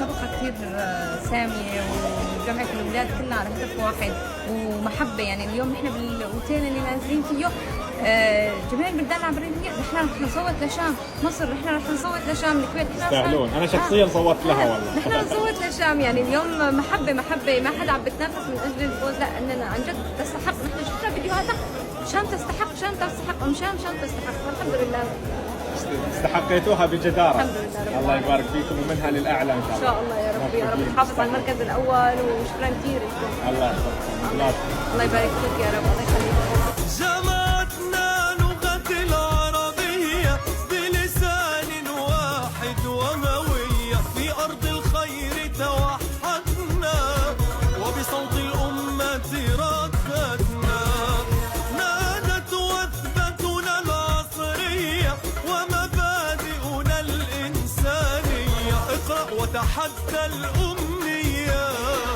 مسابقة كثير سامية، وجمعت الأولاد كلنا على هدف واحد ومحبة. يعني اليوم نحن بالأوتيل اللي نازلين فيه جميع البلدان العربية، نحن رح نصوت لشام، مصر نحن رح نصوت لشام، الكويت يستاهلون. أنا شخصيا صوتت لها والله. نحن نصوت لشام. يعني اليوم محبة ما حدا عم بتنافس من أجل الفوز، لا إننا عن جد تستحق. نحن شفنا فيديوهاتها، شام تستحق، شام تستحق، شام تستحق، والحمد لله استحقيتوها بجدارة. الحمد لله. الله يبارك فيكم ومنها للأعلى إن شاء الله. إن شاء الله يا رب يا رب نحافظ على المركز الأول، وشكرا كثير لكم. الله يحفظكم. الله يبارك فيك يا رب، الله يخليك. جمعتنا لغة العربية بلسان واحد وهوية، في أرض الخير توحدنا وبصوت الأمة رددنا، نادت وثبتنا العصرية ومبادئنا الإنسانية، اقرأ وتحدى الأمنيات.